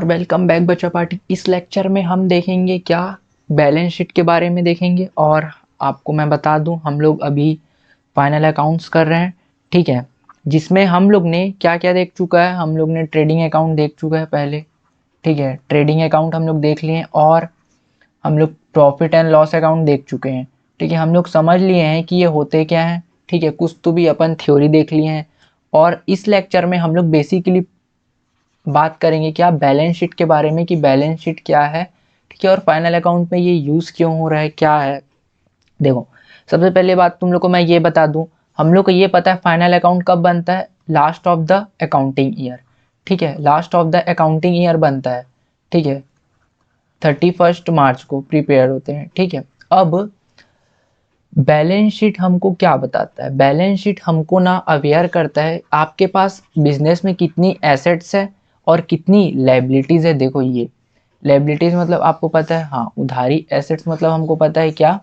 और welcome back बच्चा party. इस लेक्चर में हम देखेंगे क्या, बैलेंस शीट के बारे में देखेंगे। और आपको मैं बता दूं, हम लोग अभी फाइनल अकाउंट्स कर रहे हैं, ठीक है, जिसमें हम लोग ने क्या क्या देख चुका है। हम लोग ने ट्रेडिंग अकाउंट देख चुका है पहले, ठीक है, ट्रेडिंग अकाउंट हम लोग देख लिए हैं। और हम लोग प्रॉफिट एंड लॉस अकाउंट देख चुके हैं, ठीक है। हम लोग समझ लिए हैं कि ये होते क्या हैं, ठीक है। कुछ तो भी अपन थ्योरी देख लिए हैं। और इस लेक्चर में हम लोग बेसिकली बात करेंगे क्या, बैलेंस शीट के बारे में, कि बैलेंस शीट क्या है, ठीक है, और फाइनल अकाउंट में ये यूज़ क्यों हो रहा है, क्या है। देखो, सबसे पहले बात तुम लोग को मैं ये बता दूं, हम लोग को ये पता है फाइनल अकाउंट कब बनता है, last of the accounting year, ठीक है, last of the accounting year बनता है, ठीक है, 31 मार्च को प्रिपेयर होते हैं, ठीक है। अब बैलेंस शीट हमको क्या बताता है, बैलेंस शीट हमको ना अवेयर करता है आपके पास बिजनेस में कितनी एसेट्स है और कितनी लायबिलिटीज है। देखो, ये लायबिलिटीज मतलब आपको पता है, हाँ, उधारी। एसेट्स मतलब हमको पता है क्या,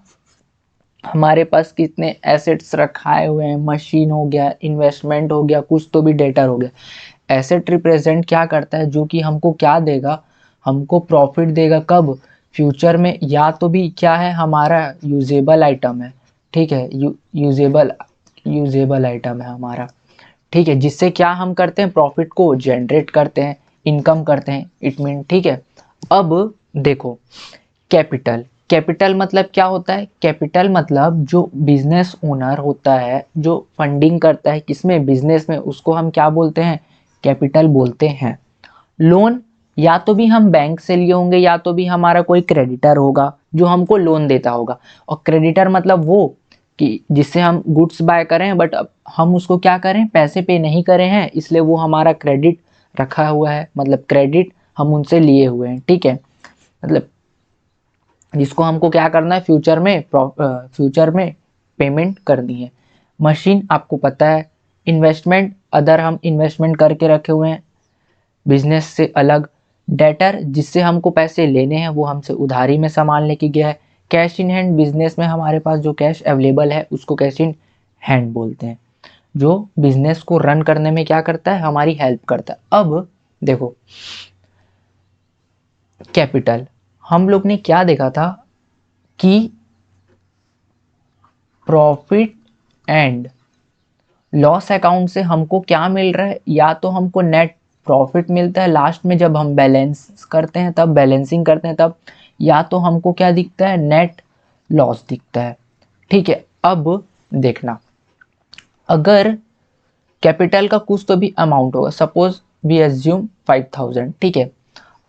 हमारे पास कितने एसेट्स रखाए हुए हैं, मशीन हो गया, इन्वेस्टमेंट हो गया, कुछ तो भी डेटर हो गया। एसेट रिप्रेजेंट क्या करता है, जो कि हमको क्या देगा, हमको प्रॉफिट देगा। कब, फ्यूचर में। या तो भी क्या है, हमारा यूजेबल आइटम है, ठीक है, यूजेबल आइटम है हमारा, ठीक है, जिससे क्या हम करते हैं, प्रॉफिट को जनरेट करते हैं, इनकम करते हैं, इट मीन, ठीक है। अब देखो, कैपिटल, कैपिटल मतलब क्या होता है, कैपिटल मतलब जो बिजनेस ओनर होता है, जो फंडिंग करता है किसमें, बिजनेस में, उसको हम क्या बोलते हैं, कैपिटल बोलते हैं। लोन, या तो भी हम बैंक से लिए होंगे, या तो भी हमारा कोई क्रेडिटर होगा जो हमको लोन देता होगा। और क्रेडिटर मतलब वो कि जिससे हम गुड्स बाय करें, बट अब हम उसको क्या करें, पैसे पे नहीं करे हैं, इसलिए वो हमारा क्रेडिट रखा हुआ है, मतलब क्रेडिट हम उनसे लिए हुए हैं, ठीक है, मतलब जिसको हमको क्या करना है, फ्यूचर में पेमेंट करनी है। मशीन आपको पता है, इन्वेस्टमेंट, अदर हम इन्वेस्टमेंट करके रखे हुए हैं बिजनेस से अलग। डेटर, जिससे हमको पैसे लेने हैं, वो हमसे उधारी में सामान लेके गया है। कैश इन हैंड, बिजनेस में हमारे पास जो कैश अवेलेबल है उसको कैश इन हैंड बोलते हैं, जो बिजनेस को रन करने में क्या करता है, हमारी हेल्प करता है। अब देखो, कैपिटल, हम लोग ने क्या देखा था कि प्रॉफिट एंड लॉस अकाउंट से हमको क्या मिल रहा है, या तो हमको नेट प्रॉफिट मिलता है लास्ट में जब हम बैलेंस करते हैं, तब बैलेंसिंग करते हैं तब, या तो हमको क्या दिखता है, नेट लॉस दिखता है, ठीक है। अब देखना, अगर कैपिटल का कुछ तो भी अमाउंट होगा, सपोज वी एज्यूम 5000, ठीक है।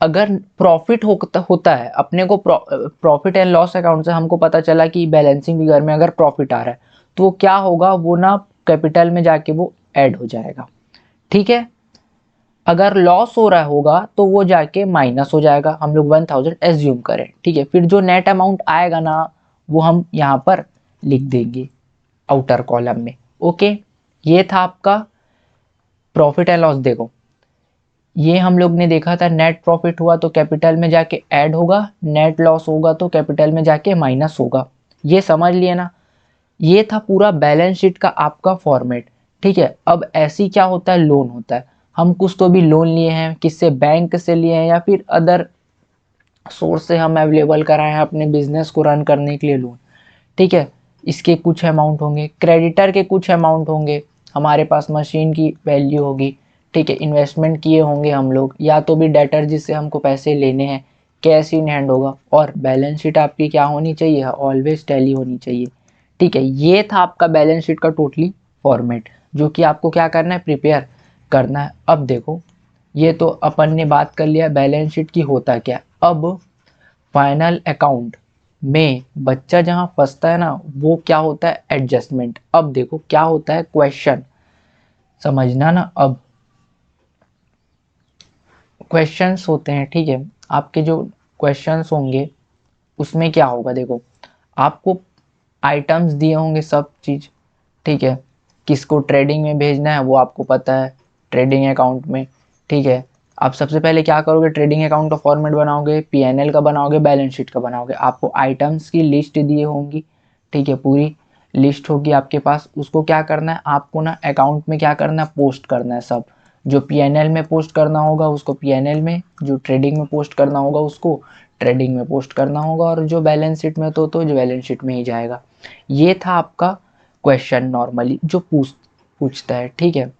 अगर प्रॉफिट होता है अपने को, प्रॉफिट एंड लॉस अकाउंट से हमको पता चला कि बैलेंसिंग फिगर में अगर प्रॉफिट आ रहा है, तो वो क्या होगा, वो ना कैपिटल में जाके वो ऐड हो जाएगा, ठीक है। अगर लॉस हो रहा होगा तो वो जाके माइनस हो जाएगा, हम लोग 1000 एज्यूम करें, ठीक है। फिर जो नेट अमाउंट आएगा ना, वो हम यहाँ पर लिख देंगे आउटर कॉलम में, ओके। ये था आपका प्रॉफिट एंड लॉस। देखो, ये हम लोग ने देखा था, नेट प्रॉफिट हुआ तो कैपिटल में जाके ऐड होगा, नेट लॉस होगा तो कैपिटल में जाके माइनस होगा। ये समझ लिए ना, ये था पूरा बैलेंस शीट का आपका फॉर्मेट, ठीक है। अब ऐसी क्या होता है, लोन होता है, हम कुछ तो भी लोन लिए हैं, किससे, बैंक से लिए हैं, या फिर अदर सोर्स से हम अवेलेबल कराए हैं अपने बिजनेस को रन करने के लिए लोन, ठीक है। इसके कुछ अमाउंट होंगे, क्रेडिटर के कुछ अमाउंट होंगे, हमारे पास मशीन की वैल्यू होगी, ठीक है, इन्वेस्टमेंट किए होंगे हम लोग, या तो भी डेटर जिससे हमको पैसे लेने हैं, कैश इन हैंड होगा। और बैलेंस शीट आपकी क्या होनी चाहिए, ऑलवेज टैली होनी चाहिए, ठीक है। ये था आपका बैलेंस शीट का टोटली फॉर्मेट, जो कि आपको क्या करना है, प्रिपेयर करना है। अब देखो, ये तो अपन ने बात कर लिया बैलेंस शीट की होता क्या। अब फाइनल अकाउंट में बच्चा जहां फंसता है ना, वो क्या होता है, एडजस्टमेंट। अब देखो क्या होता है, क्वेश्चन समझना ना। अब क्वेश्चंस होते हैं, ठीक है, आपके जो क्वेश्चंस होंगे उसमें क्या होगा, देखो, आपको आइटम्स दिए होंगे सब चीज, ठीक है। किसको ट्रेडिंग में भेजना है वो आपको पता है, ट्रेडिंग अकाउंट में, ठीक है। आप सबसे पहले क्या करोगे, ट्रेडिंग अकाउंट का फॉर्मेट बनाओगे, पीएनएल का बनाओगे, बैलेंस शीट का बनाओगे। आपको आइटम्स की लिस्ट दी होंगी, ठीक है, पूरी लिस्ट होगी आपके पास। उसको क्या करना है, आपको ना अकाउंट में क्या करना है, पोस्ट करना है सब, जो पीएनएल में पोस्ट करना होगा उसको पीएनएल में, जो ट्रेडिंग में पोस्ट करना होगा उसको ट्रेडिंग में पोस्ट करना होगा, और जो बैलेंस शीट में तो जो बैलेंस शीट में ही जाएगा। ये था आपका क्वेश्चन नॉर्मली जो पूछता है, ठीक है।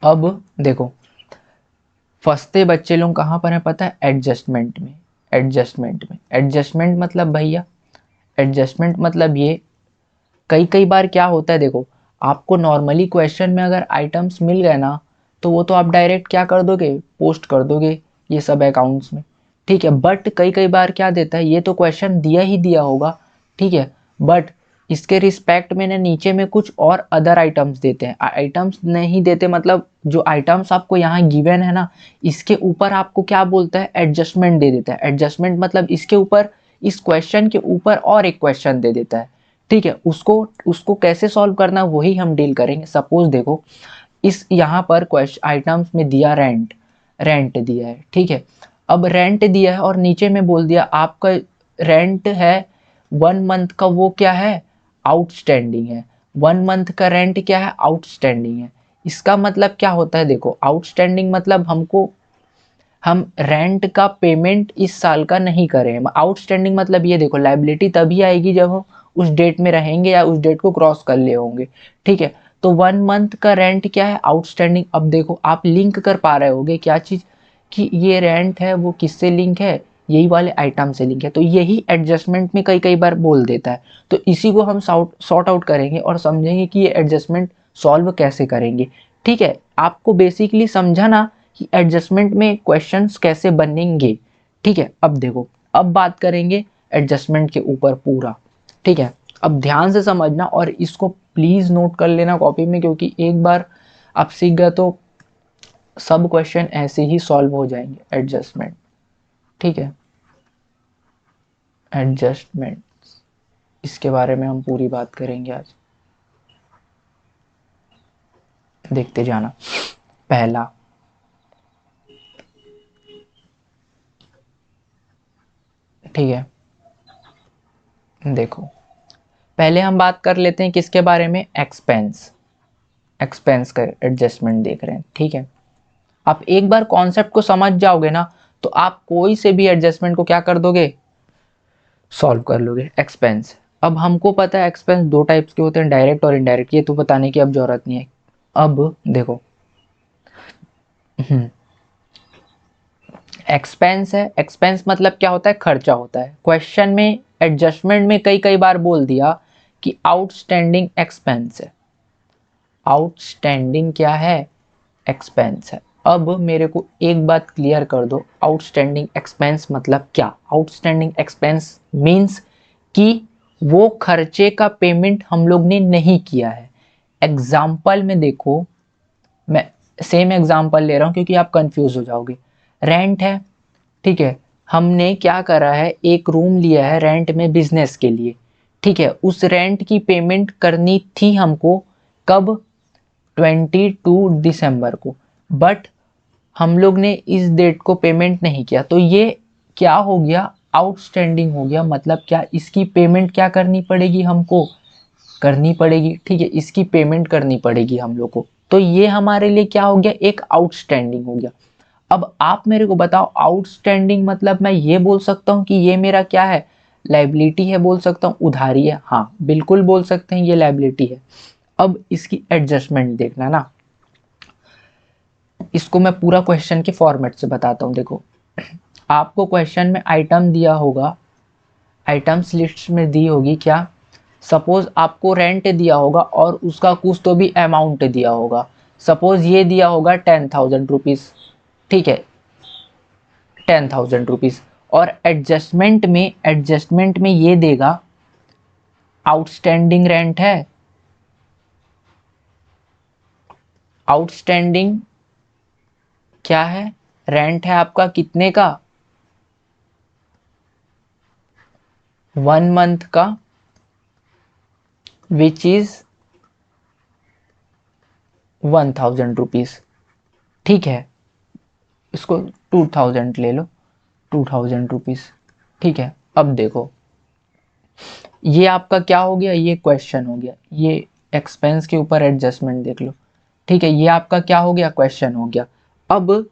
अब देखो फंसते बच्चे लोग कहाँ पर है पता है, एडजस्टमेंट में। एडजस्टमेंट मतलब भैया, एडजस्टमेंट मतलब ये कई कई बार क्या होता है, देखो आपको नॉर्मली क्वेश्चन में अगर आइटम्स मिल गए ना तो वो तो आप डायरेक्ट क्या कर दोगे, पोस्ट कर दोगे ये सब अकाउंट्स में, ठीक है। बट कई कई बार क्या देता है, ये तो क्वेश्चन दिया ही दिया होगा, ठीक है, बट इसके रिस्पेक्ट में ना नीचे में कुछ और अदर आइटम्स देते हैं। आइटम्स नहीं देते मतलब जो आइटम्स आपको यहाँ गिवन है ना इसके ऊपर आपको क्या बोलता है, एडजस्टमेंट दे देता है। एडजस्टमेंट मतलब इसके ऊपर, इस क्वेश्चन के ऊपर और एक क्वेश्चन दे देता है, ठीक है। उसको उसको कैसे सॉल्व करना वही हम डील करेंगे। सपोज देखो इस यहाँ पर क्वेश्चन आइटम्स में दिया रेंट, रेंट दिया है, ठीक है। अब रेंट दिया है और नीचे में बोल दिया आपका रेंट है 1 मंथ का, वो क्या है, आउटस्टैंडिंग है। 1 मंथ का रेंट क्या है, आउटस्टैंडिंग है। इसका मतलब क्या होता है, देखो आउटस्टैंडिंग मतलब हम रेंट का पेमेंट इस साल का नहीं करें। आउटस्टैंडिंग मतलब ये देखो लायबिलिटी तभी आएगी जब हम उस डेट में रहेंगे या उस डेट को क्रॉस कर लिए होंगे, ठीक है। तो 1 मंथ का रेंट क्या है, आउटस्टैंडिंग। अब देखो आप लिंक कर पा रहे होगे क्या चीज, कि ये रेंट है वो किससे लिंक है, यही वाले आइटम से लिंक है। तो यही एडजस्टमेंट में कई कई बार बोल देता है। तो इसी को हम सॉर्ट आउट करेंगे और समझेंगे कि ये एडजस्टमेंट सॉल्व कैसे करेंगे, ठीक है। आपको बेसिकली समझा ना कि एडजस्टमेंट में क्वेश्चंस कैसे बनेंगे, ठीक है। अब देखो अब बात करेंगे एडजस्टमेंट के ऊपर पूरा, ठीक है। अब ध्यान से समझना और इसको प्लीज नोट कर लेना कॉपी में, क्योंकि एक बार आप सीख गए तो सब क्वेश्चन ऐसे ही सॉल्व हो जाएंगे। एडजस्टमेंट, ठीक है, एडजस्टमेंट, इसके बारे में हम पूरी बात करेंगे आज, देखते जाना। पहला, ठीक है, देखो पहले हम बात कर लेते हैं किसके बारे में, एक्सपेंस। एक्सपेंस का एडजस्टमेंट देख रहे हैं, ठीक है। आप एक बार कॉन्सेप्ट को समझ जाओगे ना तो आप कोई से भी एडजस्टमेंट को क्या कर दोगे, सॉल्व कर लोगे। एक्सपेंस, अब हमको पता है एक्सपेंस दो टाइप्स के होते हैं, डायरेक्ट और इनडायरेक्ट, ये तो बताने की अब जरूरत नहीं है। अब देखो एक्सपेंस है, एक्सपेंस मतलब क्या होता है, खर्चा होता है। क्वेश्चन में एडजस्टमेंट में कई कई बार बोल दिया कि आउटस्टैंडिंग एक्सपेंस है। आउटस्टैंडिंग क्या है, एक्सपेंस है। अब मेरे को एक बात क्लियर कर दो, आउटस्टैंडिंग एक्सपेंस मतलब क्या। आउटस्टैंडिंग एक्सपेंस मींस कि वो खर्चे का पेमेंट हम लोग ने नहीं किया है। एग्जाम्पल में देखो, मैं सेम एग्जाम्पल ले रहा हूं क्योंकि आप कंफ्यूज हो जाओगे। रेंट है, ठीक है, हमने क्या करा है, एक रूम लिया है रेंट में बिजनेस के लिए, ठीक है। उस रेंट की पेमेंट करनी थी हमको कब, 22 दिसंबर को, बट हम लोग ने इस डेट को पेमेंट नहीं किया। तो ये क्या हो गया, आउटस्टैंडिंग हो गया। मतलब क्या, इसकी पेमेंट क्या करनी पड़ेगी हमको, करनी पड़ेगी, ठीक है, इसकी पेमेंट करनी पड़ेगी हम लोग को। तो ये हमारे लिए क्या हो गया, एक आउटस्टैंडिंग हो गया। अब आप मेरे को बताओ आउटस्टैंडिंग मतलब मैं ये बोल सकता हूँ कि ये मेरा क्या है, लाइबिलिटी है, बोल सकता हूँ उधारी है, हाँ बिल्कुल बोल सकते हैं ये लाइबिलिटी है। अब इसकी एडजस्टमेंट देखना ना, इसको मैं पूरा क्वेश्चन के फॉर्मेट से बताता हूँ। देखो आपको क्वेश्चन में आइटम दिया होगा, आइटम्स लिस्ट में दी होगी क्या, सपोज आपको रेंट दिया होगा और उसका कुछ तो भी अमाउंट दिया होगा। सपोज ये दिया होगा 10,000 रुपीज, ठीक है, 10,000 रुपीज। और एडजस्टमेंट में ये देगा आउटस्टैंडिंग रेंट है, आउटस्टैंडिंग क्या है, रेंट है आपका कितने का, 1 मंथ का, विच इज 1,000 रुपीज, ठीक है। इसको 2,000 ले लो, 2,000 रुपीज, ठीक है। अब देखो ये आपका क्या हो गया, ये क्वेश्चन हो गया, ये एक्सपेंस के ऊपर एडजस्टमेंट देख लो। ठीक है, ये आपका क्या हो गया, क्वेश्चन हो गया। अब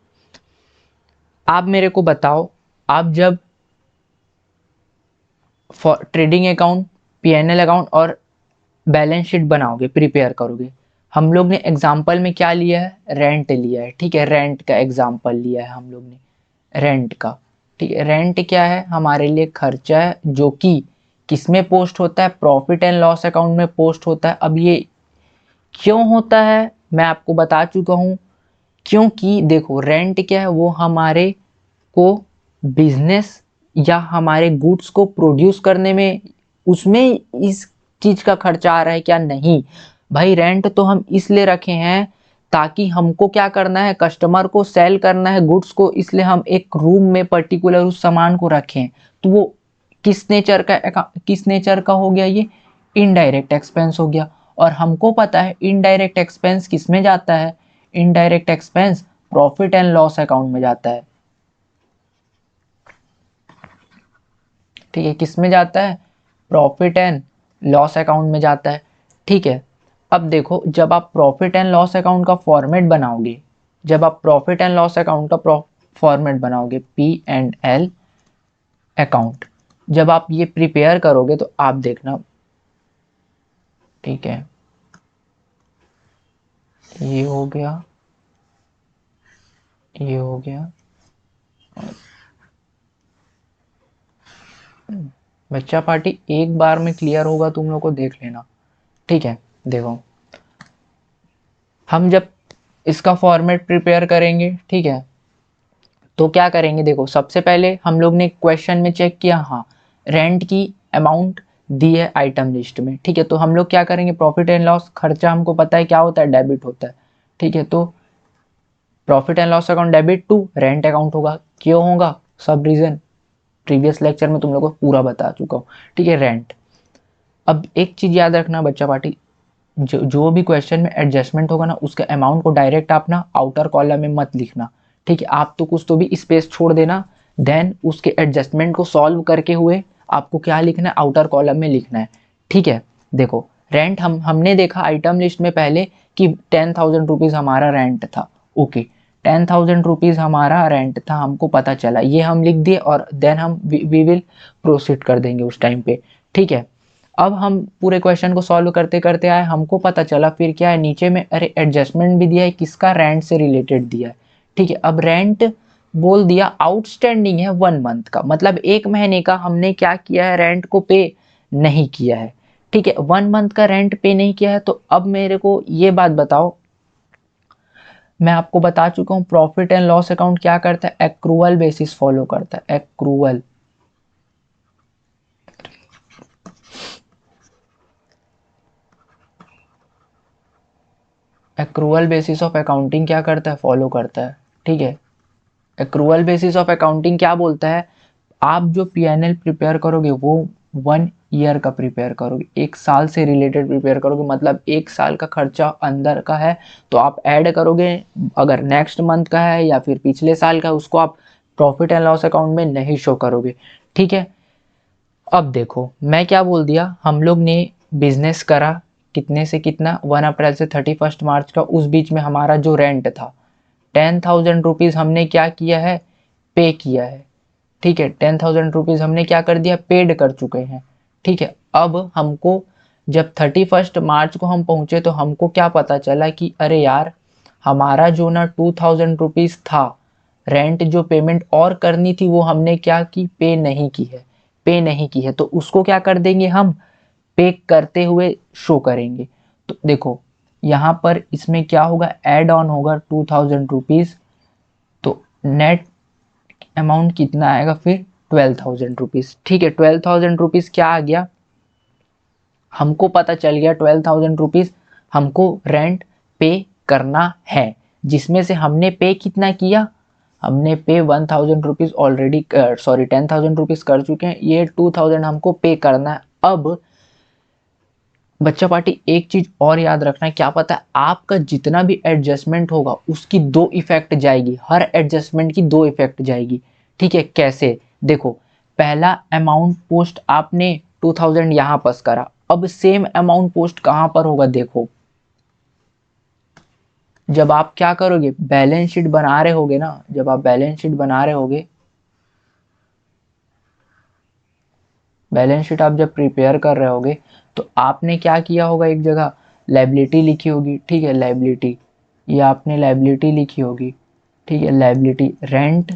आप मेरे को बताओ, आप जब ट्रेडिंग अकाउंट, पीएनएल अकाउंट और बैलेंस शीट बनाओगे, प्रिपेयर करोगे, हम लोग ने एग्जाम्पल में क्या लिया है, रेंट लिया है। ठीक है, रेंट का एग्जाम्पल लिया है हम लोग ने, रेंट का। ठीक है, रेंट क्या है, हमारे लिए खर्चा है जो कि किस में पोस्ट होता है, प्रॉफिट एंड लॉस अकाउंट में पोस्ट होता है। अब ये क्यों होता है मैं आपको बता चुका हूँ, क्योंकि देखो रेंट क्या है, वो हमारे को बिजनेस या हमारे गुड्स को प्रोड्यूस करने में, उसमें इस चीज का खर्चा आ रहा है क्या, नहीं भाई। रेंट तो हम इसलिए रखे हैं ताकि हमको क्या करना है, कस्टमर को सेल करना है गुड्स को, इसलिए हम एक रूम में पर्टिकुलर उस सामान को रखें। तो वो किस नेचर का हो गया, ये इनडायरेक्ट एक्सपेंस हो गया। और हमको पता है इनडायरेक्ट एक्सपेंस किस में जाता है, indirect expense profit and loss account में जाता है। ठीक है, किस में जाता है, प्रॉफिट एंड लॉस अकाउंट में जाता है। ठीक है, अब देखो जब आप प्रॉफिट एंड लॉस अकाउंट का फॉर्मेट बनाओगे, जब आप प्रॉफिट एंड लॉस अकाउंट का फॉर्मेट बनाओगे, पी एंड एल अकाउंट, जब आप ये प्रिपेयर करोगे तो आप देखना। ठीक है, ये हो गया, ये हो गया। बच्चा पार्टी एक बार में क्लियर होगा तुम लोग को, देख लेना। ठीक है, देखो हम जब इसका फॉर्मेट प्रिपेयर करेंगे, ठीक है, तो क्या करेंगे, देखो सबसे पहले हम लोग ने क्वेश्चन में चेक किया, हाँ रेंट की अमाउंट दी है आइटम लिस्ट में। ठीक है, तो हम लोग क्या करेंगे, प्रॉफिट एंड लॉस, खर्चा हमको पता है क्या होता है, डेबिट होता है। ठीक है, तो profit and loss account debit to rent account होगा। क्यों होगा, सब रीजन प्रीवियस लेक्चर में तुम लोग को पूरा बता चुका हूँ। ठीक है, रेंट। अब एक चीज याद रखना बच्चा पार्टी, जो भी क्वेश्चन में एडजस्टमेंट होगा ना, उसके अमाउंट को डायरेक्ट आप ना आउटर कॉलम में मत लिखना। ठीक है, आप तो कुछ तो भी स्पेस छोड़ देना, देन उसके एडजस्टमेंट को सॉल्व करके हुए आपको क्या लिखना है, आउटर कॉलम में लिखना है। ठीक है, देखो रेंट हमने देखा आइटम लिस्ट में पहले कि 10,000 रुपीज हमारा रेंट था। ओके, 10,000 रुपीज हमारा रेंट था, हमको पता चला, ये हम लिख दिए और देन हम वी विल प्रोसीड कर देंगे उस टाइम पे। ठीक है, अब हम पूरे क्वेश्चन को सॉल्व करते करते आए, हमको पता चला फिर क्या है नीचे में, अरे एडजस्टमेंट भी दिया है, किसका, रेंट से रिलेटेड दिया है। ठीक है, अब रेंट बोल दिया आउटस्टैंडिंग है 1 मंथ का, मतलब 1 महीने का हमने क्या किया है, रेंट को पे नहीं किया है। ठीक है, 1 मंथ का रेंट पे नहीं किया है, तो अब मेरे को ये बात बताओ, मैं आपको बता चुका हूँ प्रॉफिट एंड लॉस अकाउंट क्या करता है, एक्रूअल बेसिस फॉलो करता है, accrual. Accrual basis of accounting क्या करता है, फॉलो करता है। ठीक है, एक्रूअल बेसिस ऑफ अकाउंटिंग क्या बोलता है, आप जो पीएनएल प्रिपेयर करोगे वो 1 ईयर का प्रिपेयर करोगे, 1 साल से रिलेटेड प्रिपेयर करोगे, मतलब 1 साल का खर्चा अंदर का है तो आप ऐड करोगे, अगर नेक्स्ट मंथ का है या फिर पिछले साल का है उसको आप प्रॉफिट एंड लॉस अकाउंट में नहीं शो करोगे। ठीक है, अब देखो मैं क्या बोल दिया, हम लोग ने बिजनेस करा कितने से कितना, 1 अप्रैल से 31 मार्च का, उस बीच में हमारा जो रेंट था 10,000 रुपीज हमने क्या किया है, पे किया है। ठीक है, 10,000 रुपीज हमने क्या कर दिया, पेड कर चुके हैं। ठीक है, अब हमको जब 31 मार्च को हम पहुंचे तो हमको क्या पता चला कि अरे यार हमारा जो ना 2,000 रुपीज था, रेंट जो पेमेंट और करनी थी वो हमने क्या की, पे नहीं की है, पे नहीं की है, तो उसको क्या कर देंगे हम, पे करते हुए शो करेंगे। तो देखो यहाँ पर इसमें क्या होगा, एड ऑन होगा 2,000 रुपीज, तो नेट अमाउंट कितना आएगा फिर, 12,000 रुपीज। ठीक है, 12,000 रुपीज क्या आ गया, हमको पता चल गया 12,000 रुपीज हमको रेंट पे करना है, जिसमें से हमने पे कितना किया, हमने पे 1,000 रुपीज ऑलरेडी, सॉरी 10,000 रुपीज कर चुके हैं, ये 2,000 हमको पे करना है। अब बच्चा पार्टी एक चीज और याद रखना है, क्या पता है आपका जितना भी एडजस्टमेंट होगा उसकी 2 इफेक्ट जाएगी, हर एडजस्टमेंट की 2 इफेक्ट जाएगी। ठीक है, कैसे, देखो पहला अमाउंट पोस्ट आपने 2,000 यहाँ पास करा, अब सेम अमाउंट पोस्ट कहां पर होगा, देखो जब आप क्या करोगे, बैलेंस शीट बना रहे होगे ना, जब आप बैलेंस शीट बना रहे होगे, बैलेंस शीट आप जब प्रिपेयर कर रहे होगे तो आपने क्या किया होगा, एक जगह लायबिलिटी लिखी होगी, ठीक है, लायबिलिटी, ये आपने लायबिलिटी लिखी होगी, ठीक है, लायबिलिटी रेंट,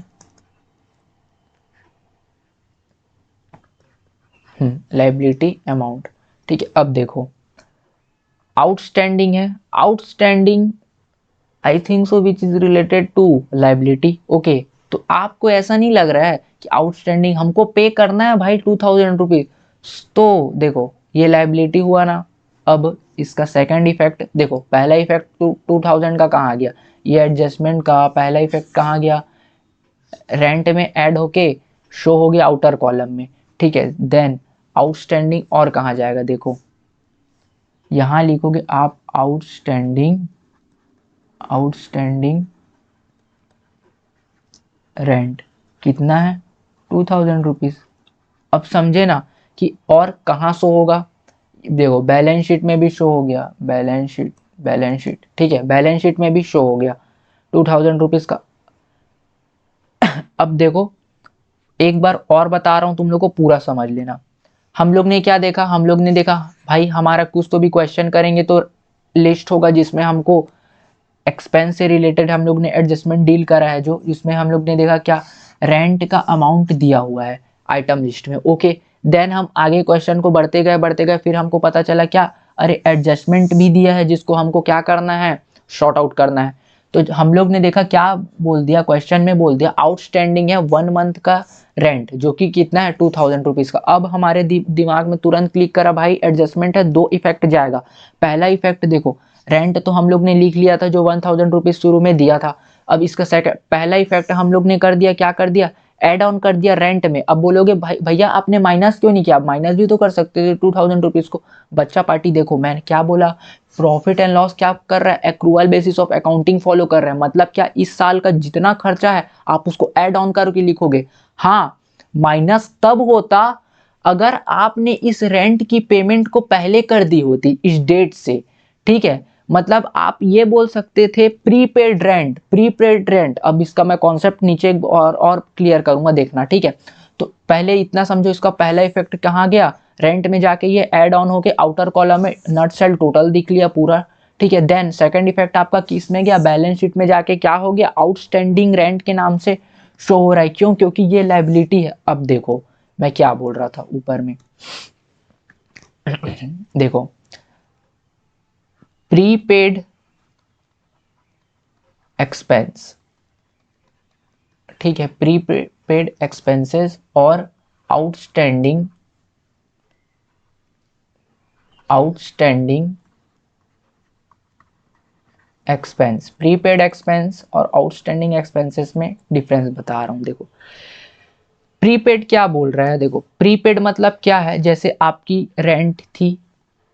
लायबिलिटी अमाउंट, ठीक है। अब देखो आउटस्टैंडिंग है, outstanding I think so which is related to liability, okay. तो आपको ऐसा नहीं लग रहा है कि आउटस्टैंडिंग हमको पे करना है भाई 2000 रुपीज, तो देखो ये लायबिलिटी हुआ ना। अब इसका सेकंड इफेक्ट देखो, पहला इफेक्ट 2000 का कहाँ गया, ये एडजस्टमेंट का पहला इफेक्ट कहाँ गया, रेंट में ऐड होके शो हो गया आउटर कॉलम में, ठीक है। देन आउटस्टैंडिंग और कहाँ जाएगा, देखो यहां लिखोगे आप आउटस्टैंडिंग, आउटस्टैंडिंग रेंट कितना है 2000 रुपीज। अब समझे ना कि और कहाँ शो होगा, देखो बैलेंस शीट में भी शो हो गया, बैलेंस शीट, बैलेंस शीट, ठीक है, बैलेंस शीट में भी शो हो गया 2000 रुपीज का। अब देखो एक बार और बता रहा हूं, तुम लोग को पूरा समझ लेना। हम लोग ने क्या देखा, हम लोग ने देखा भाई हमारा कुछ तो भी क्वेश्चन करेंगे तो लिस्ट होगा जिसमें हमको एक्सपेंस से रिलेटेड हम लोग ने एडजस्टमेंट डील करा है, जो इसमें हम लोग ने देखा क्या, रेंट का अमाउंट दिया हुआ है आइटम लिस्ट में, ओके। देन हम आगे क्वेश्चन को बढ़ते गए फिर हमको पता चला क्या, अरे एडजस्टमेंट भी दिया है जिसको हमको क्या करना है, शॉर्ट आउट करना है। तो हम लोग ने देखा क्या बोल दिया, क्वेश्चन में बोल दिया आउटस्टैंडिंग है 1 मंथ का रेंट, जो कि कितना है 2000 रुपीज का। अब हमारे दिमाग में तुरंत क्लिक करा भाई एडजस्टमेंट है, दो इफेक्ट जाएगा। पहला इफेक्ट देखो, रेंट तो हम लोग ने लिख लिया था जो 1000 रुपीज शुरू में दिया था। अब इसका सेकंड पहला इफेक्ट हम लोग ने कर दिया, क्या कर दिया, एड ऑन कर दिया रेंट में। अब बोलोगे भाई भैया आपने माइनस क्यों नहीं किया, माइनस भी तो कर सकते थे 2000 रुपीज को। बच्चा पार्टी देखो मैंने क्या बोला, प्रॉफिट एंड लॉस क्या कर रहा है, accrual basis of accounting follow कर रहा है, मतलब क्या इस साल का जितना खर्चा है आप उसको एड ऑन करके लिखोगे। हाँ, माइनस तब होता अगर आपने इस रेंट की पेमेंट को पहले कर दी होती इस डेट से, ठीक है। मतलब आप ये बोल सकते थे प्रीपेड रेंट, प्रीपेड रेंट। अब इसका मैं कॉन्सेप्ट नीचे और क्लियर करूंगा, देखना, ठीक है। तो पहले इतना समझो, इसका पहला इफेक्ट कहाँ गया, रेंट में जाके ये ऐड ऑन होके आउटर कॉलम में नट सेल टोटल दिख लिया पूरा, ठीक है। देन सेकंड इफेक्ट आपका किस में गया, बैलेंस शीट में जाके क्या हो गया, आउटस्टैंडिंग रेंट के नाम से शो हो रहा है, क्यों, क्योंकि ये लायबिलिटी है। अब देखो मैं क्या बोल रहा था ऊपर में देखो प्रीपेड एक्सपेंस, ठीक है, प्रीपेड एक्सपेंसेस और outstanding, outstanding expense, prepaid expense और आउटस्टैंडिंग एक्सपेंसेस में डिफरेंस बता रहा हूं। देखो प्रीपेड क्या बोल रहा है, देखो प्रीपेड मतलब क्या है, जैसे आपकी रेंट थी,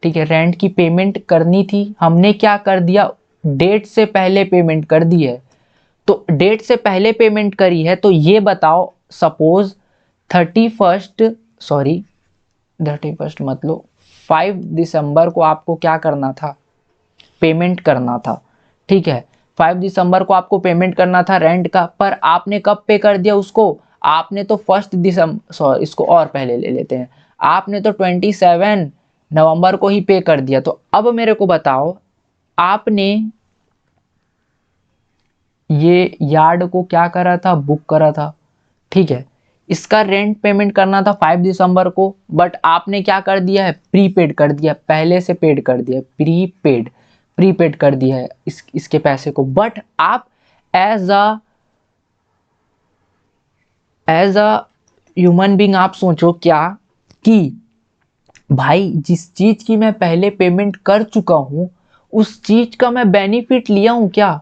ठीक है, रेंट की पेमेंट करनी थी, हमने क्या कर दिया, डेट से पहले पेमेंट कर दी है। तो डेट से पहले पेमेंट करी है तो ये बताओ, सपोज 31st, सॉरी 31st मतलब 5 दिसंबर को आपको क्या करना था, पेमेंट करना था, ठीक है। 5 दिसंबर को आपको पेमेंट करना था रेंट का, पर आपने कब पे कर दिया उसको, आपने तो 1 दिसंबर, सॉरी इसको और पहले ले लेते हैं, आपने तो 27 नवंबर को ही पे कर दिया। तो अब मेरे को बताओ, आपने ये यार्ड को क्या करा था, बुक करा था, ठीक है। इसका रेंट पेमेंट करना था 5 दिसंबर को, बट आपने क्या कर दिया है, प्रीपेड कर दिया, पहले से पेड कर दिया, प्रीपेड, प्रीपेड कर दिया है इसके पैसे को। बट आप एज अ ह्यूमन बीइंग आप सोचो क्या, कि भाई जिस चीज की मैं पहले पेमेंट कर चुका हूं उस चीज का मैं बेनिफिट लिया हूं क्या,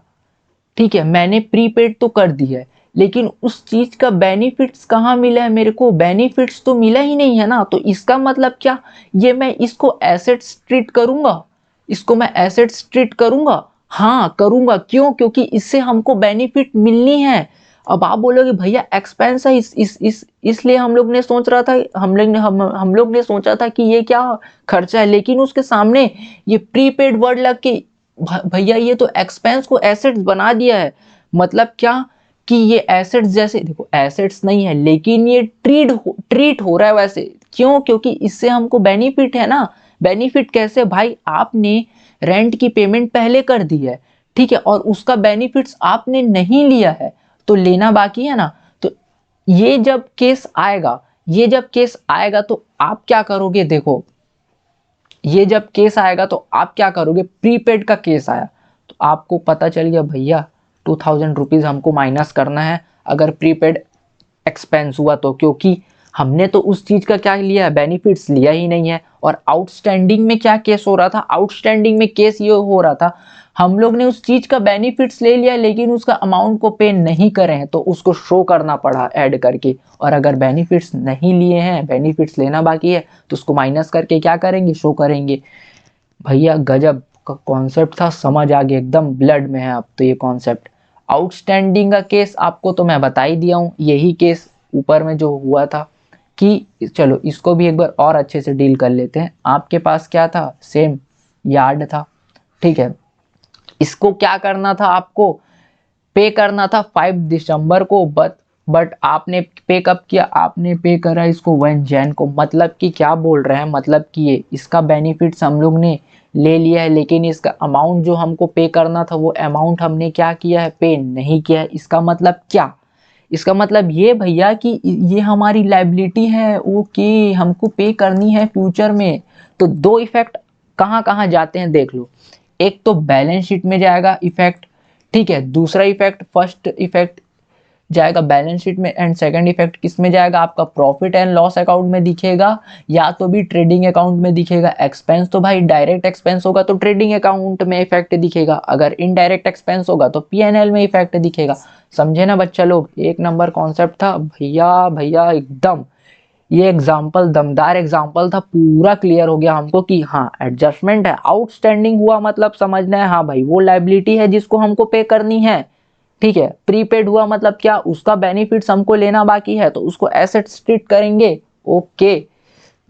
ठीक है। मैंने प्रीपेड तो कर दी है लेकिन उस चीज का बेनिफिट्स कहाँ मिला है, मेरे को बेनिफिट्स तो मिला ही नहीं है ना। तो इसका मतलब क्या, ये मैं इसको एसेट्स ट्रीट करूंगा, इसको मैं एसेट्स ट्रीट करूंगा, हाँ करूंगा, क्यों, क्योंकि इससे हमको बेनिफिट मिलनी है। अब आप बोलोगे भैया एक्सपेंस है इसलिए हम लोग ने सोच रहा था, हम लोग ने सोचा था कि ये क्या खर्चा है, लेकिन उसके सामने ये प्रीपेड वर्ड लग के भैया ये तो एक्सपेंस को एसेट्स बना दिया है। मतलब क्या कि ये एसेट्स, जैसे देखो एसेट्स नहीं है लेकिन ये ट्रीट हो रहा है वैसे। क्यों? क्योंकि इससे हमको बेनिफिट है ना। बेनिफिट कैसे भाई? आपने रेंट की पेमेंट पहले कर दी है, ठीक है, और उसका बेनिफिट्स आपने नहीं लिया है तो लेना बाकी है ना। तो ये जब केस आएगा, ये जब केस आएगा तो आप क्या करोगे? देखो ये जब केस आएगा तो आप क्या करोगे? प्रीपेड का केस आया तो आपको पता चल गया भैया 2000 रुपीज हमको माइनस करना है अगर प्रीपेड एक्सपेंस हुआ तो, क्योंकि हमने तो उस चीज का क्या लिया है? बेनिफिट्स लिया ही नहीं है। और आउटस्टैंडिंग में क्या केस हो रहा था? आउटस्टैंडिंग में केस ये हो रहा था, हम लोग ने उस चीज का बेनिफिट्स ले लिया लेकिन उसका अमाउंट को पे नहीं करे हैं तो उसको शो करना पड़ा ऐड करके। और अगर बेनिफिट्स नहीं लिए हैं, बेनिफिट्स लेना बाकी है तो उसको माइनस करके क्या करेंगे? शो करेंगे। भैया गजब का कॉन्सेप्ट था, समझ आ गया, एकदम ब्लड में है अब तो ये कॉन्सेप्ट। आउटस्टैंडिंग का केस आपको तो मैं बता ही दिया हूँ, यही केस ऊपर में जो हुआ था कि चलो इसको भी एक बार और अच्छे से डील कर लेते हैं। आपके पास क्या था? सेम यार्ड था, ठीक है। इसको क्या करना था? आपको पे करना था 5 दिसंबर को, बट आपने पे कब किया? आपने पे करा इसको 1 जैन को। मतलब कि क्या बोल रहे हैं? मतलब कि ये इसका बेनिफिट्स हम लोग ने ले लिया है लेकिन इसका अमाउंट जो हमको पे करना था वो अमाउंट हमने क्या किया है? पे नहीं किया है। इसका मतलब क्या? इसका मतलब ये भैया कि ये हमारी लाइबिलिटी है, ओके, हमको पे करनी है फ्यूचर में। तो दो इफेक्ट कहाँ कहाँ जाते हैं देख लो। एक तो बैलेंस शीट में जाएगा इफेक्ट, ठीक है। दूसरा इफेक्ट, फर्स्ट इफेक्ट जाएगा बैलेंस शीट में एंड सेकंड इफेक्ट किस में जाएगा? आपका प्रॉफिट एंड लॉस अकाउंट में दिखेगा या तो भी ट्रेडिंग अकाउंट में दिखेगा। एक्सपेंस तो भाई डायरेक्ट एक्सपेंस होगा तो ट्रेडिंग अकाउंट में इफेक्ट दिखेगा, अगर इनडायरेक्ट एक्सपेंस होगा तो पीएनएल में इफेक्ट दिखेगा। समझे ना बच्चा लोग? एक नंबर कॉन्सेप्ट था भैया, भैया एकदम। ये एग्जाम्पल दमदार एग्जाम्पल था, पूरा क्लियर हो गया हमको कि हाँ एडजस्टमेंट है, आउटस्टैंडिंग हुआ मतलब समझना है हाँ भाई वो लाइबिलिटी है जिसको हमको पे करनी है, ठीक है। प्रीपेड हुआ मतलब क्या? उसका बेनिफिट्स हमको लेना बाकी है तो उसको एसेट ट्रीट करेंगे। ओके,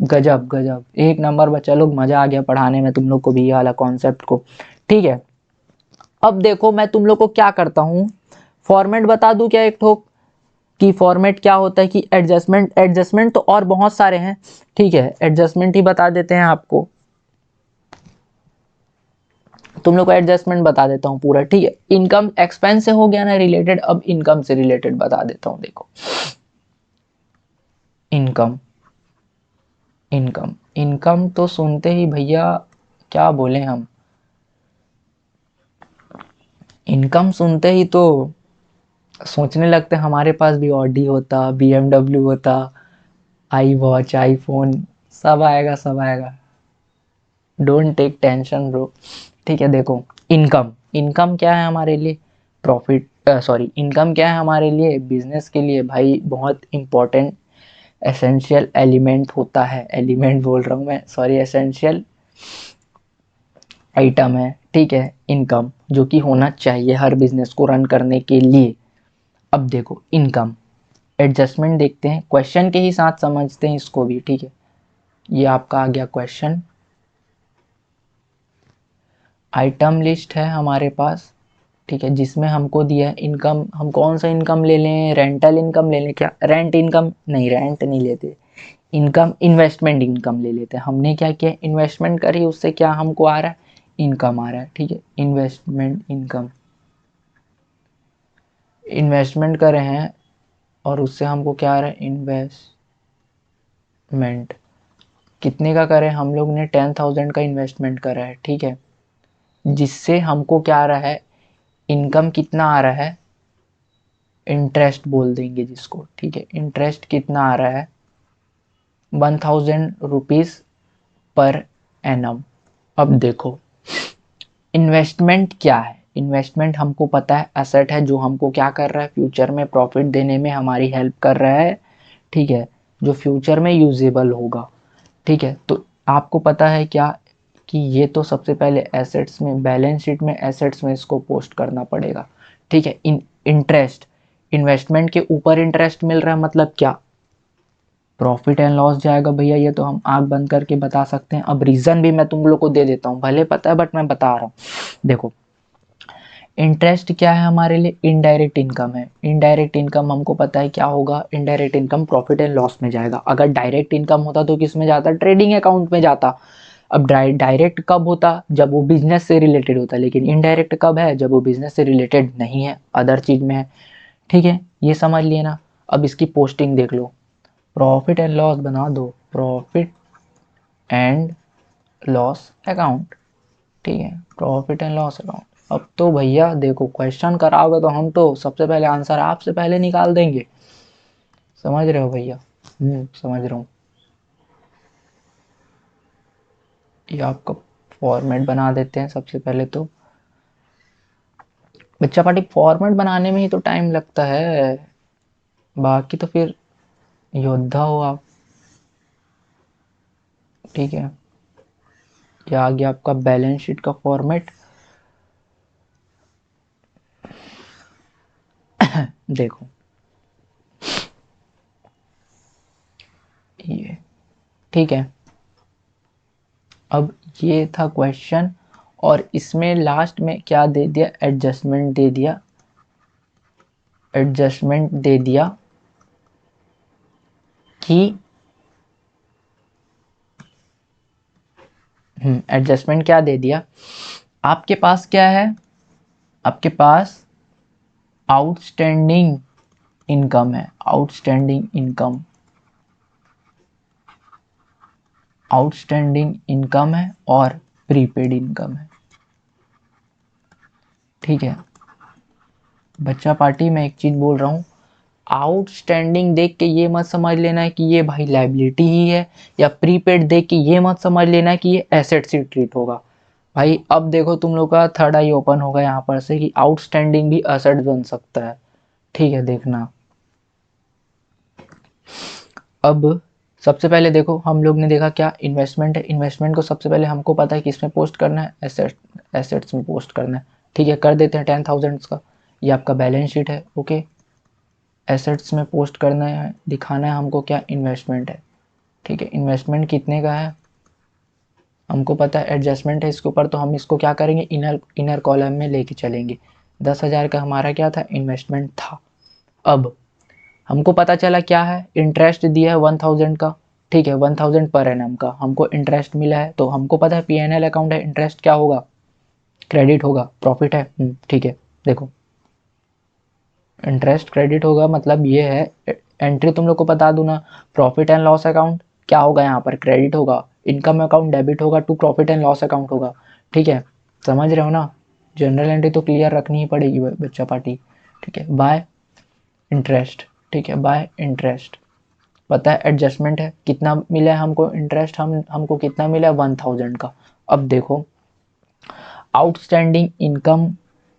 गजब गजब, एक नंबर बच्चा लोग, मजा आ गया पढ़ाने में तुम लोग को भी ये वाला कॉन्सेप्ट को, ठीक है। अब देखो मैं तुम लोग को क्या करता हूँ, फॉर्मेट बता दूं क्या एक ठोक कि फॉर्मेट क्या होता है? कि एडजस्टमेंट, एडजस्टमेंट तो और बहुत सारे हैं, ठीक है, एडजस्टमेंट ही बता देते हैं आपको। तुम लोग को एडजस्टमेंट बता देता हूँ पूरा, ठीक है। इनकम एक्सपेंस से हो गया ना रिलेटेड, अब इनकम से रिलेटेड बता देता हूँ। देखो इनकम, इनकम इनकम तो सुनते ही भैया क्या बोले हम, इनकम सुनते ही तो सोचने लगते हमारे पास भी ऑडी होता, बीएमडब्ल्यू होता, आई वॉच, आईफोन, सब आएगा सब आएगा। डोंट टेक टेंशन ब्रो, ठीक है। देखो इनकम, इनकम क्या है हमारे लिए? प्रॉफिट, सॉरी, इनकम क्या है हमारे लिए? बिजनेस के लिए भाई बहुत इंपॉर्टेंट एसेंशियल एलिमेंट होता है। एलिमेंट बोल रहा हूँ मैं, सॉरी, एसेंशियल आइटम है, ठीक है, इनकम, जो कि होना चाहिए हर बिजनेस को रन करने के लिए। अब देखो इनकम, एडजस्टमेंट देखते हैं, क्वेश्चन के ही साथ समझते हैं इसको भी, ठीक है। ये आपका आ गया क्वेश्चन, आइटम लिस्ट है हमारे पास, ठीक है, जिसमें हमको दिया है इनकम। हम कौन सा इनकम ले लें? रेंटल इनकम ले लें क्या? रेंट इनकम नहीं, रेंट नहीं लेते। इनकम, इन्वेस्टमेंट इनकम ले लेते हैं। हमने क्या किया? इन्वेस्टमेंट करी, उससे क्या हमको आ रहा है? इनकम आ रहा है, ठीक है। इन्वेस्टमेंट इनकम, इन्वेस्टमेंट कर रहे हैं और उससे हमको क्या आ रहा है? इन्वेस्टमेंट। कितने का करें? हम लोग ने 10,000 का इन्वेस्टमेंट करा है, ठीक है, जिससे हमको क्या आ रहा है? इनकम कितना आ रहा है? इंटरेस्ट बोल देंगे जिसको, ठीक है। इंटरेस्ट कितना आ रहा है? 1000 रुपीज पर एनम। अब देखो इन्वेस्टमेंट क्या है? इन्वेस्टमेंट हमको पता है एसेट है जो हमको क्या कर रहा है? फ्यूचर में प्रॉफिट देने में हमारी हेल्प कर रहा है, ठीक है, जो फ्यूचर में यूजेबल होगा, ठीक है। तो आपको पता है क्या कि ये तो सबसे पहले एसेट्स में, बैलेंस शीट में एसेट्स में इसको पोस्ट करना पड़ेगा, ठीक है। इंटरेस्ट, इन्वेस्टमेंट के ऊपर इंटरेस्ट मिल रहा है मतलब क्या? प्रॉफिट एंड लॉस जाएगा भैया, ये तो हम आंख बंद करके बता सकते हैं। अब रीजन भी मैं तुम लोग को दे देता हूँ, भले पता है बट मैं बता रहा हूँ। देखो इंटरेस्ट क्या है हमारे लिए, इनडायरेक्ट इनकम है। इनडायरेक्ट इनकम हमको पता है क्या होगा, indirect income profit and loss में जाएगा। अगर डायरेक्ट इनकम होता तो किस में जाता, ट्रेडिंग अकाउंट में जाता। अब डायरेक्ट कब होता, जब वो बिजनेस से रिलेटेड होता, लेकिन इनडायरेक्ट कब है, जब वो बिजनेस से रिलेटेड नहीं है, अदर चीज में है। ठीक है, ये समझ लिए ना। अब इसकी पोस्टिंग देख लो, प्रॉफिट एंड लॉस बना दो, प्रॉफिट एंड लॉस अकाउंट। ठीक है, प्रॉफिट एंड लॉस अकाउंट। अब तो भैया देखो क्वेश्चन कराओगे तो हम तो सबसे पहले आंसर आपसे पहले निकाल देंगे। समझ रहे हो भैया? समझ रहा हूँ। ये आपका फॉर्मेट बना देते हैं सबसे पहले तो। बच्चा पार्टी फॉर्मेट बनाने में ही तो टाइम लगता है, बाकी तो फिर योद्धा हो आप। ठीक है, ये आ गया आपका बैलेंस शीट का फॉर्मेट। देखो ये, ठीक है। अब ये था क्वेश्चन, और इसमें लास्ट में क्या दे दिया, एडजस्टमेंट दे दिया। एडजस्टमेंट दे दिया कि एडजस्टमेंट क्या दे दिया, आपके पास क्या है, आपके पास आउटस्टैंडिंग इनकम है। आउटस्टैंडिंग इनकम, आउटस्टैंडिंग इनकम है और प्रीपेड इनकम है। ठीक है बच्चा पार्टी, मैं एक चीज बोल रहा हूँ, आउटस्टैंडिंग देख के ये मत समझ लेना है कि ये भाई लाइबिलिटी ही है, या प्रीपेड देख के ये मत समझ लेना कि ये एसेट से ट्रीट होगा। भाई अब देखो तुम लोग का थर्ड आई ओपन होगा यहाँ पर से कि आउटस्टैंडिंग भी एसेट बन सकता है। ठीक है देखना। अब सबसे पहले देखो हम लोग ने देखा क्या, इन्वेस्टमेंट है। इन्वेस्टमेंट को सबसे पहले हमको पता है कि इसमें पोस्ट करना है, एसेट्स में पोस्ट करना है। ठीक है कर देते हैं 10,000 का। ये आपका बैलेंस शीट है। ओके, एसेट्स में पोस्ट करना है, दिखाना है हमको क्या, इन्वेस्टमेंट है। ठीक है, इन्वेस्टमेंट कितने का है हमको पता है, एडजस्टमेंट है इसके ऊपर, तो हम इसको क्या करेंगे, इनर कॉलम में लेके चलेंगे। 10,000 का हमारा क्या था, इन्वेस्टमेंट था। अब हमको पता चला क्या है, इंटरेस्ट दिया है 1,000 का। ठीक है 1,000 पर एनम का हमको इंटरेस्ट मिला है, तो हमको पता है पीएनएल अकाउंट है, इंटरेस्ट क्या होगा, क्रेडिट होगा। प्रॉफिट है ठीक है, देखो इंटरेस्ट क्रेडिट होगा, मतलब ये है, एंट्री तुम लोग को बता दूं ना, प्रॉफिट एंड लॉस अकाउंट क्या होगा, यहाँ पर क्रेडिट होगा, इनकम अकाउंट डेबिट होगा to profit and loss account होगा। ठीक है समझ रहे हो ना, जनरल एंट्री तो क्लियर रखनी ही पड़ेगी बच्चा पार्टी। ठीक है बाय इंटरेस्ट, ठीक है बाय इंटरेस्ट, पता है एडजस्टमेंट है, कितना मिला है हमको इंटरेस्ट, हमको कितना मिला है 1,000 का। अब देखो आउटस्टैंडिंग इनकम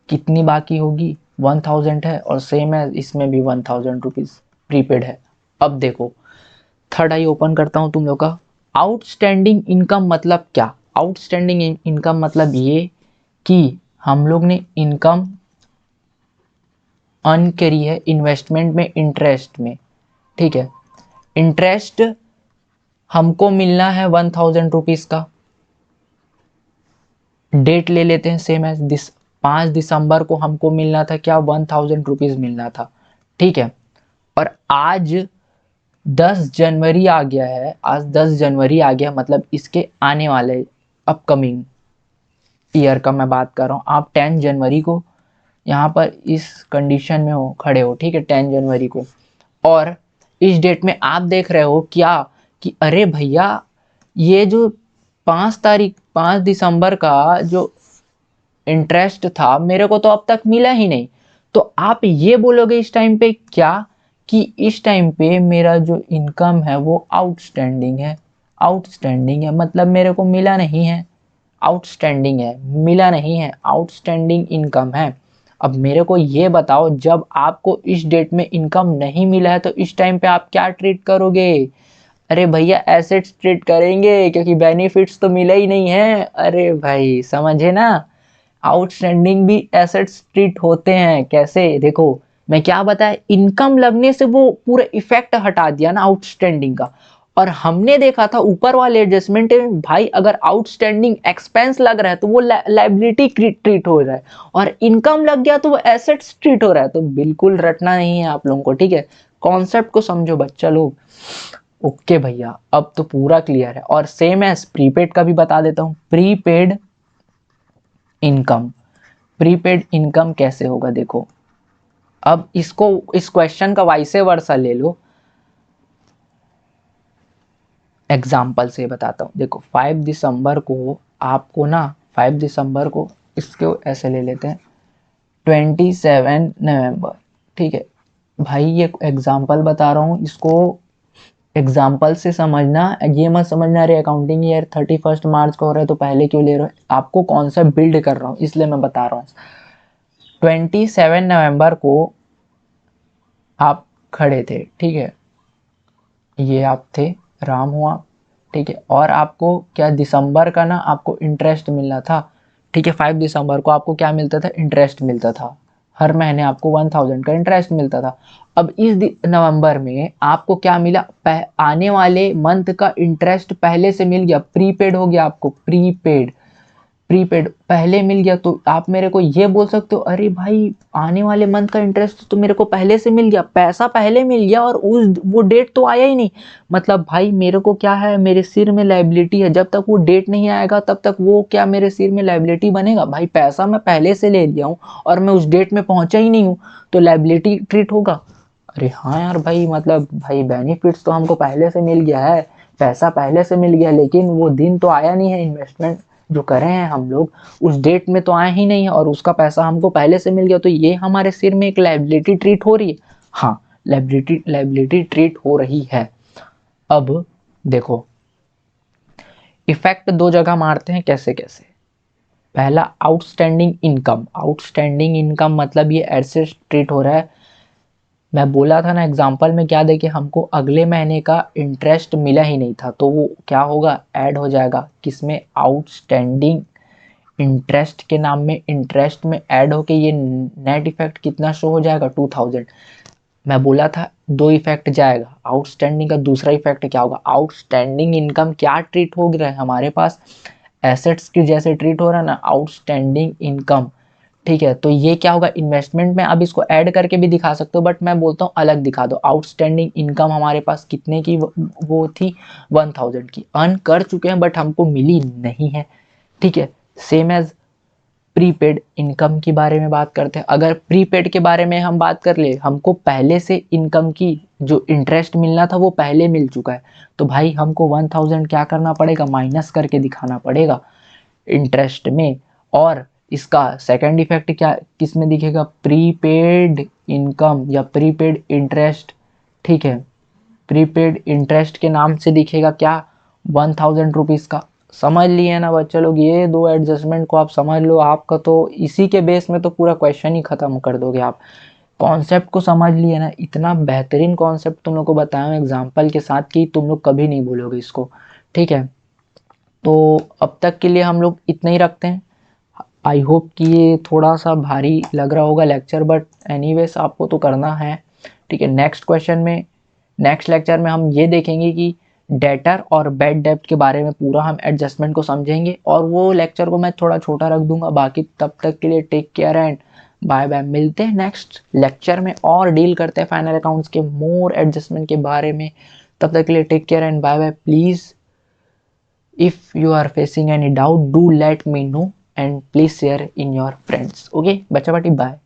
कितनी बाकी होगी, 1,000 है, और सेम है इसमें भी 1,000 रुपीज प्रीपेड है। अब देखो थर्ड आई ओपन करता हूं तुम लोग का, आउटस्टैंडिंग इनकम मतलब क्या, आउटस्टैंडिंग इनकम मतलब ये कि हम लोग ने इनकम अर्न करी है इन्वेस्टमेंट में, इंटरेस्ट में। ठीक है, इंटरेस्ट हमको मिलना है 1,000 रुपीज का। डेट ले लेते हैं सेम एज दिस, 5 दिसंबर को हमको मिलना था क्या, 1,000 रुपीज मिलना था। ठीक है, और आज 10 जनवरी आ गया है, आज 10 जनवरी आ गया, मतलब इसके आने वाले अपकमिंग ईयर का मैं बात कर रहा हूँ। आप 10 जनवरी को यहाँ पर इस कंडीशन में हो, खड़े हो। ठीक है 10 जनवरी को, और इस डेट में आप देख रहे हो क्या कि अरे भैया ये जो 5 तारीख 5 दिसंबर का जो इंटरेस्ट था मेरे को तो अब तक मिला ही नहीं। तो आप ये बोलोगे इस टाइम पे क्या, कि इस टाइम पे मेरा जो इनकम है वो आउटस्टैंडिंग है। आउटस्टैंडिंग है मतलब मेरे को मिला नहीं है, आउटस्टैंडिंग है, मिला नहीं है, आउटस्टैंडिंग इनकम है। अब मेरे को ये बताओ, जब आपको इस डेट में इनकम नहीं मिला है तो इस टाइम पे आप क्या ट्रीट करोगे, अरे भैया एसेट्स ट्रीट करेंगे, क्योंकि बेनिफिट्स तो मिला ही नहीं है। अरे भाई समझे ना, आउटस्टैंडिंग भी एसेट्स ट्रीट होते हैं। कैसे, देखो मैं क्या बताया, इनकम लगने से वो पूरा इफेक्ट हटा दिया ना आउटस्टैंडिंग का। और हमने देखा था ऊपर वाले एडजस्टमेंट में भाई अगर आउटस्टैंडिंग एक्सपेंस लग रहा है तो वो लाइबिलिटी ट्रीट हो रहा है, और इनकम लग गया तो वो एसेट्स ट्रीट हो रहा है। तो बिल्कुल रटना नहीं है आप लोगों को, ठीक है, कॉन्सेप्ट को समझो बच्चा लोग। ओके भैया, अब तो पूरा क्लियर है। और सेम एज प्रीपेड का भी बता देता हूँ, प्रीपेड इनकम। प्रीपेड इनकम कैसे होगा देखो, अब इसको इस क्वेश्चन का वाइसे वर्सा ले लो, एग्जाम्पल से बताता हूँ। देखो 5 दिसंबर को आपको ना, 5 दिसंबर को इसको ऐसे ले लेते हैं 27 नवंबर, ठीक है भाई, ये एग्जाम्पल बता रहा हूँ, इसको एग्जाम्पल से समझना, ये मत समझना अरे अकाउंटिंग ईयर 31 मार्च को हो रहा है तो पहले क्यों ले रहे हो, आपको कॉन्सेप्ट बिल्ड कर रहा हूँ इसलिए मैं बता रहा हूँ। 27 नवंबर को आप खड़े थे, ठीक है, ये आप थे, राम हुआ, ठीक है, और आपको क्या दिसंबर का ना आपको इंटरेस्ट मिलना था, ठीक है, 5 दिसंबर को आपको क्या मिलता था, इंटरेस्ट मिलता था, हर महीने आपको 1000 का इंटरेस्ट मिलता था। अब इस नवंबर में आपको क्या मिला, आने वाले मंथ का इंटरेस्ट पहले से मिल गया, प्रीपेड हो गया, आपको प्रीपेड, प्रीपेड पहले मिल गया। तो आप मेरे को ये बोल सकते हो अरे भाई आने वाले मंथ का इंटरेस्ट तो मेरे को पहले से मिल गया, पैसा पहले मिल गया और उस वो डेट तो आया ही नहीं, मतलब भाई मेरे को क्या है, मेरे सिर में लाइबिलिटी है, जब तक वो डेट नहीं आएगा तब तक वो क्या मेरे सिर में लाइबिलिटी बनेगा, भाई पैसा मैं पहले से ले लिया हूँ और मैं उस डेट में पहुंचा ही नहीं हूँ, तो लाइबिलिटी ट्रीट होगा। अरे हाँ यार भाई, मतलब भाई बेनिफिट्स तो हमको पहले से मिल गया है, पैसा पहले से मिल गया, लेकिन वो दिन तो आया नहीं है, इन्वेस्टमेंट जो करे हैं हम लोग उस डेट में तो आया ही नहीं है, और उसका पैसा हमको पहले से मिल गया, तो ये हमारे सिर में एक लाइबिलिटी ट्रीट हो रही है। हाँ, लाइबिलिटी ट्रीट हो रही है। अब देखो इफेक्ट दो जगह मारते हैं, कैसे कैसे, पहला आउटस्टैंडिंग इनकम, आउटस्टैंडिंग इनकम मतलब ये ऐसे ट्रीट हो रहा है, मैं बोला था ना एग्जाम्पल में क्या देखे, हमको अगले महीने का इंटरेस्ट मिला ही नहीं था, तो वो क्या होगा, ऐड हो जाएगा किसमें, आउटस्टैंडिंग इंटरेस्ट के नाम में, इंटरेस्ट में ऐड होके ये नेट इफेक्ट कितना शो हो जाएगा, 2000। मैं बोला था दो इफेक्ट जाएगा, आउटस्टैंडिंग का दूसरा इफेक्ट क्या होगा, आउटस्टैंडिंग इनकम क्या ट्रीट हो रहा है हमारे पास, एसेट्स की जैसे ट्रीट हो रहा है ना आउटस्टैंडिंग इनकम, ठीक है, तो ये क्या होगा, इन्वेस्टमेंट में अब इसको ऐड करके भी दिखा सकते हो, बट मैं बोलता हूँ अलग दिखा दो। आउटस्टैंडिंग इनकम हमारे पास कितने की वो थी, 1000 की, अर्न कर चुके हैं बट हमको मिली नहीं है, ठीक है। सेम एज प्रीपेड इनकम के बारे में बात करते हैं, अगर प्रीपेड के बारे में हम बात कर ले, हमको पहले से इनकम की जो इंटरेस्ट मिलना था वो पहले मिल चुका है, तो भाई हमको 1000 क्या करना पड़ेगा, माइनस करके दिखाना पड़ेगा इंटरेस्ट में। और इसका सेकंड इफेक्ट क्या किस में दिखेगा, प्रीपेड इनकम या प्रीपेड इंटरेस्ट, ठीक है, प्रीपेड इंटरेस्ट के नाम से दिखेगा क्या, 1000 रुपीज़ का। समझ लिए ना बच्चे लोग, ये दो एडजस्टमेंट को आप समझ लो, आपका तो इसी के बेस में तो पूरा क्वेश्चन ही खत्म कर दोगे आप। कॉन्सेप्ट को समझ लिए ना, इतना बेहतरीन कॉन्सेप्ट तुम लोग को बताया हूँ एग्जाम्पल के साथ कि तुम लोग कभी नहीं भूलोगे इसको, ठीक है। तो अब तक के लिए हम लोग इतना ही रखते हैं। आई होप कि ये थोड़ा सा भारी लग रहा होगा लेक्चर, बट एनीवेज आपको तो करना है, ठीक है। नेक्स्ट क्वेश्चन में, नेक्स्ट लेक्चर में हम ये देखेंगे कि डेटर और बेड डेप्ट के बारे में पूरा हम एडजस्टमेंट को समझेंगे, और वो लेक्चर को मैं थोड़ा छोटा रख दूंगा। बाकी तब तक के लिए take care and bye bye, मिलते हैं नेक्स्ट लेक्चर में और डील करते हैं फाइनल अकाउंट्स के मोर एडजस्टमेंट के बारे में। तब तक के लिए take care and bye bye. Please if you are facing any doubt, do let me know and please share in your friends. Okay, bacha bati, bye.